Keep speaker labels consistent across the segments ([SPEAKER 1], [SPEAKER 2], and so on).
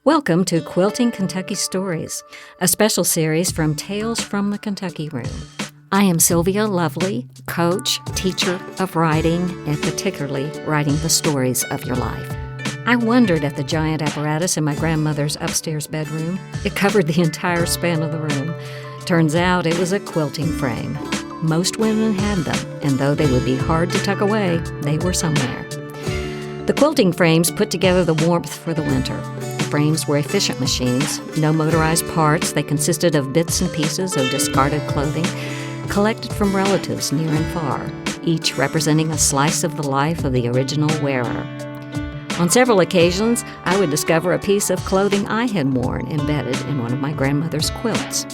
[SPEAKER 1] Welcome to Quilting Kentucky Stories, a special series from Tales from the Kentucky Room. I am Sylvia Lovely, coach, teacher of writing, and particularly writing the stories of your life. I wondered at the giant apparatus in my grandmother's upstairs bedroom. It covered the entire span of the room. Turns out it was a quilting frame. Most women had them, and though they would be hard to tuck away, they were somewhere. The quilting frames put together the warmth for the winter. The frames were efficient machines, no motorized parts. They consisted of bits and pieces of discarded clothing, collected from relatives near and far, each representing a slice of the life of the original wearer. On several occasions, I would discover a piece of clothing I had worn embedded in one of my grandmother's quilts.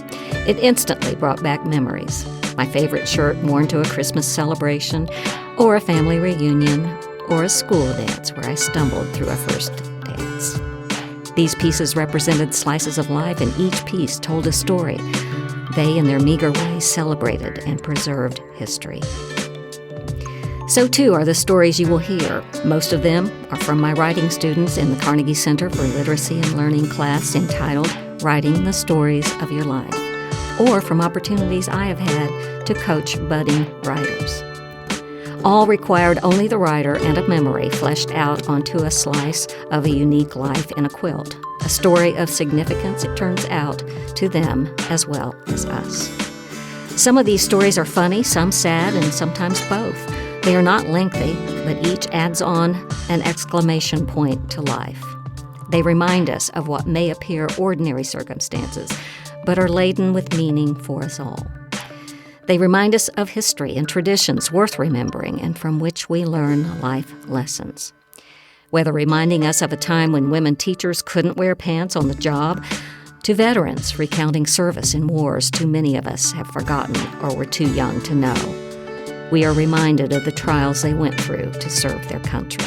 [SPEAKER 1] It instantly brought back memories. My favorite shirt worn to a Christmas celebration, or a family reunion, or a school dance where I stumbled through a first dance. These pieces represented slices of life, and each piece told a story. They, in their meager way, celebrated and preserved history. So, too, are the stories you will hear. Most of them are from my writing students in the Carnegie Center for Literacy and Learning class entitled Writing the Stories of Your Life, or from opportunities I have had to coach budding writers. All required only the writer and a memory fleshed out onto a slice of a unique life in a quilt, a story of significance, it turns out, to them as well as us. Some of these stories are funny, some sad, and sometimes both. They are not lengthy, but each adds on an exclamation point to life. They remind us of what may appear ordinary circumstances, but are laden with meaning for us all. They remind us of history and traditions worth remembering and from which we learn life lessons. Whether reminding us of a time when women teachers couldn't wear pants on the job, to veterans recounting service in wars too many of us have forgotten or were too young to know, we are reminded of the trials they went through to serve their country.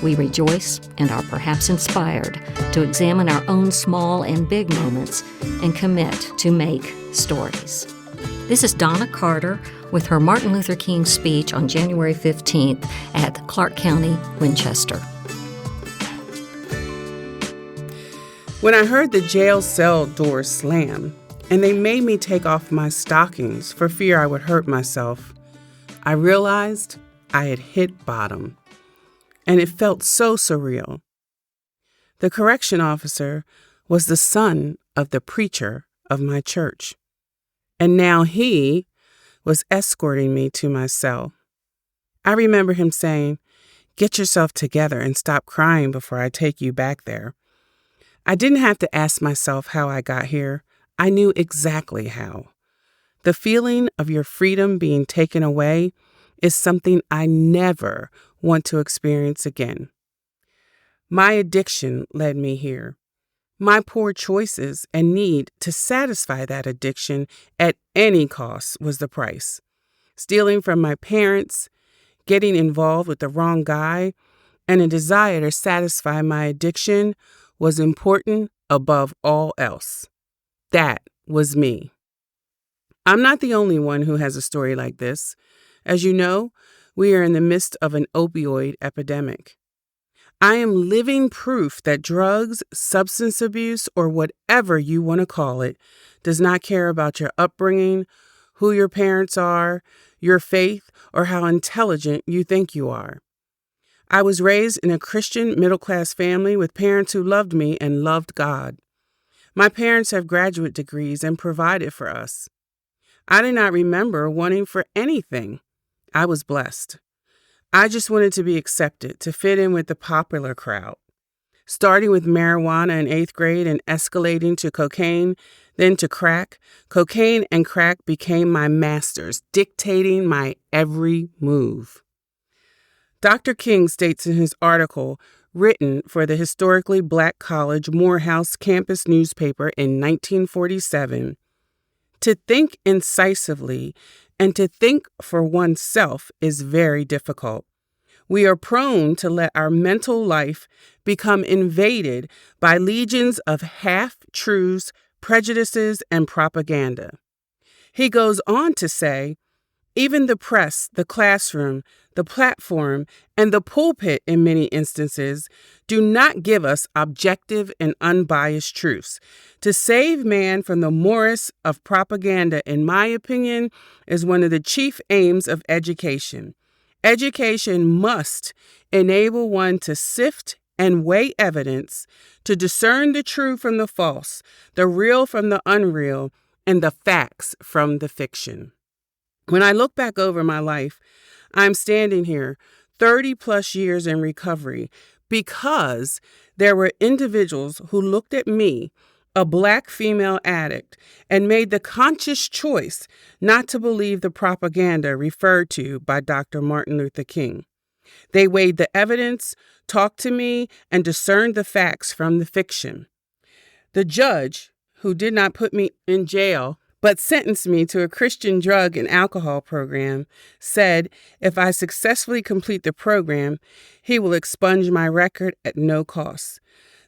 [SPEAKER 1] We rejoice and are perhaps inspired to examine our own small and big moments and commit to make stories. This is Donna Carter with her Martin Luther King speech on January 15th at Clark County, Winchester.
[SPEAKER 2] When I heard the jail cell door slam and they made me take off my stockings for fear I would hurt myself, I realized I had hit bottom, and it felt so surreal. The correction officer was the son of the preacher of my church. And now he was escorting me to my cell. I remember him saying, "Get yourself together and stop crying before I take you back there." I didn't have to ask myself how I got here. I knew exactly how. The feeling of your freedom being taken away is something I never want to experience again. My addiction led me here. My poor choices and need to satisfy that addiction at any cost was the price. Stealing from my parents, getting involved with the wrong guy, and a desire to satisfy my addiction was important above all else. That was me. I'm not the only one who has a story like this. As you know, we are in the midst of an opioid epidemic. I am living proof that drugs, substance abuse, or whatever you want to call it, does not care about your upbringing, who your parents are, your faith, or how intelligent you think you are. I was raised in a Christian middle-class family with parents who loved me and loved God. My parents have graduate degrees and provided for us. I do not remember wanting for anything. I was blessed. I just wanted to be accepted, to fit in with the popular crowd. Starting with marijuana in 8th grade and escalating to cocaine, then to crack, cocaine and crack became my masters, dictating my every move. Dr. King states in his article, written for the historically black college Morehouse campus newspaper in 1947, to think incisively and to think for oneself is very difficult. We are prone to let our mental life become invaded by legions of half-truths, prejudices, and propaganda. He goes on to say, Even the press, the classroom, the platform, and the pulpit in many instances do not give us objective and unbiased truths. To save man from the morass of propaganda, in my opinion, is one of the chief aims of education. Education must enable one to sift and weigh evidence, to discern the true from the false, the real from the unreal, and the facts from the fiction. When I look back over my life, I'm standing here 30 plus years in recovery because there were individuals who looked at me, a Black female addict, and made the conscious choice not to believe the propaganda referred to by Dr. Martin Luther King. They weighed the evidence, talked to me, and discerned the facts from the fiction. The judge, who did not put me in jail but sentenced me to a Christian drug and alcohol program, said if I successfully complete the program, he will expunge my record at no cost.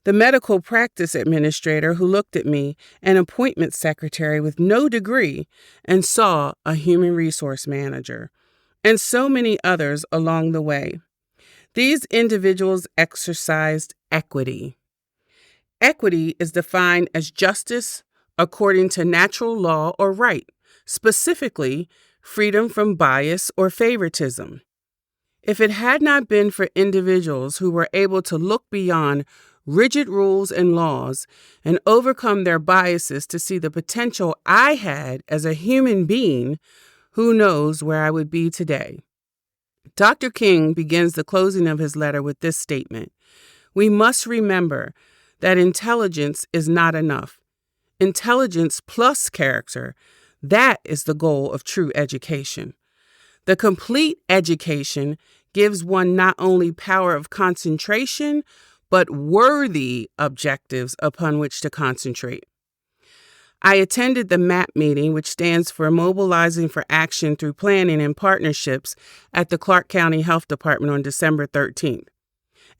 [SPEAKER 2] The medical practice administrator who looked at me, an appointment secretary with no degree, and saw a human resource manager, and so many others along the way. These individuals exercised equity. Equity is defined as justice according to natural law or right, specifically freedom from bias or favoritism. If it had not been for individuals who were able to look beyond rigid rules and laws and overcome their biases to see the potential I had as a human being, who knows where I would be today? Dr. King begins the closing of his letter with this statement: "We must remember that intelligence is not enough. Intelligence plus character, that is the goal of true education. The complete education gives one not only power of concentration, but worthy objectives upon which to concentrate." I attended the MAP meeting, which stands for Mobilizing for Action Through Planning and Partnerships, at the Clark County Health Department on December 13th.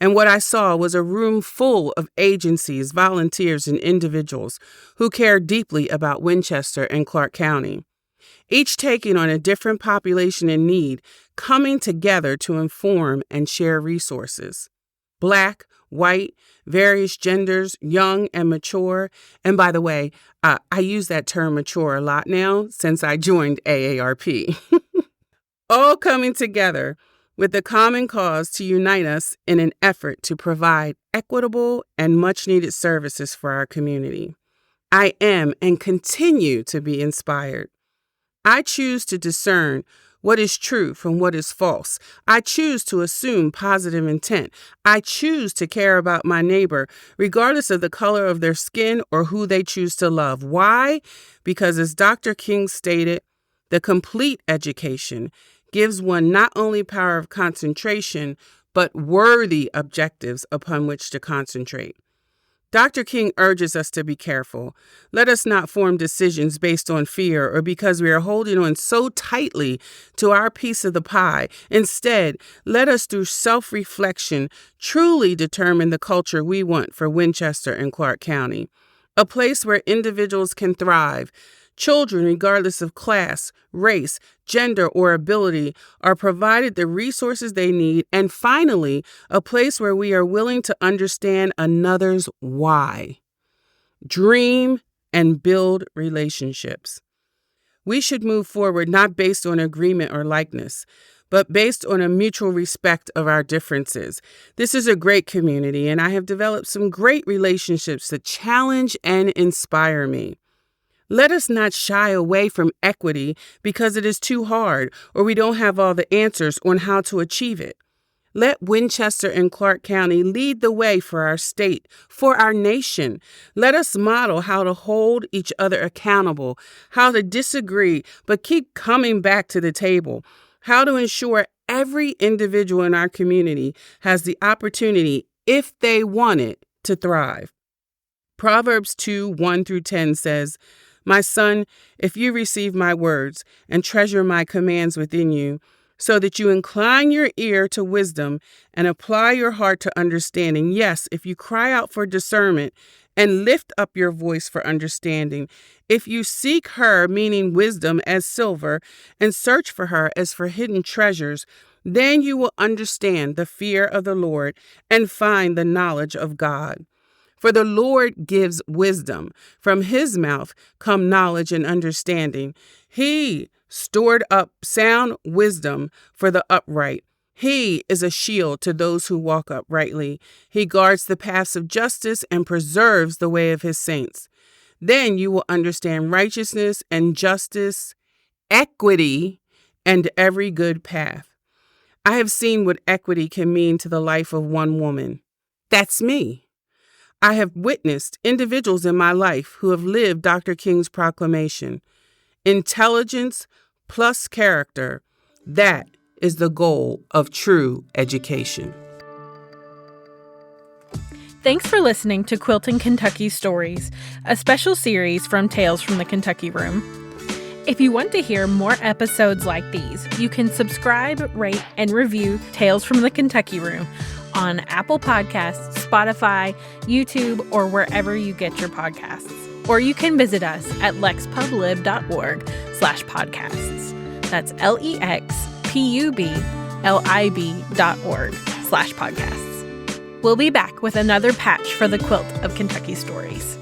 [SPEAKER 2] And what I saw was a room full of agencies, volunteers, and individuals who care deeply about Winchester and Clark County, each taking on a different population in need, coming together to inform and share resources. Black, white, various genders, young and mature. And by the way, I use that term mature a lot now since I joined AARP. All coming together with the common cause to unite us in an effort to provide equitable and much-needed services for our community. I am and continue to be inspired. I choose to discern what is true from what is false. I choose to assume positive intent. I choose to care about my neighbor, regardless of the color of their skin or who they choose to love. Why? Because as Dr. King stated, the complete education gives one not only power of concentration, but worthy objectives upon which to concentrate. Dr. King urges us to be careful. Let us not form decisions based on fear or because we are holding on so tightly to our piece of the pie. Instead, let us, through self-reflection, truly determine the culture we want for Winchester and Clark County, a place where individuals can thrive. Children, regardless of class, race, gender, or ability, are provided the resources they need. And finally, a place where we are willing to understand another's why. Dream and build relationships. We should move forward not based on agreement or likeness, but based on a mutual respect of our differences. This is a great community, and I have developed some great relationships that challenge and inspire me. Let us not shy away from equity because it is too hard or we don't have all the answers on how to achieve it. Let Winchester and Clark County lead the way for our state, for our nation. Let us model how to hold each other accountable, how to disagree, but keep coming back to the table, how to ensure every individual in our community has the opportunity, if they want it, to thrive. Proverbs 2:1-10 says, "My son, if you receive my words and treasure my commands within you, so that you incline your ear to wisdom and apply your heart to understanding. Yes, if you cry out for discernment and lift up your voice for understanding, if you seek her, meaning wisdom, as silver, and search for her as for hidden treasures, then you will understand the fear of the Lord and find the knowledge of God. For the Lord gives wisdom. From his mouth come knowledge and understanding. He stored up sound wisdom for the upright. He is a shield to those who walk uprightly. He guards the paths of justice and preserves the way of his saints. Then you will understand righteousness and justice, equity, and every good path. I have seen what equity can mean to the life of one woman. That's me. I have witnessed individuals in my life who have lived Dr. King's proclamation. Intelligence plus character, that is the goal of true education.
[SPEAKER 3] Thanks for listening to Quilting Kentucky Stories, a special series from Tales from the Kentucky Room. If you want to hear more episodes like these, you can subscribe, rate, and review Tales from the Kentucky Room on Apple Podcasts, Spotify, YouTube, or wherever you get your podcasts. Or you can visit us at lexpublib.org/podcasts. That's LEXPUBLIB.org/podcasts. We'll be back with another patch for the quilt of Kentucky stories.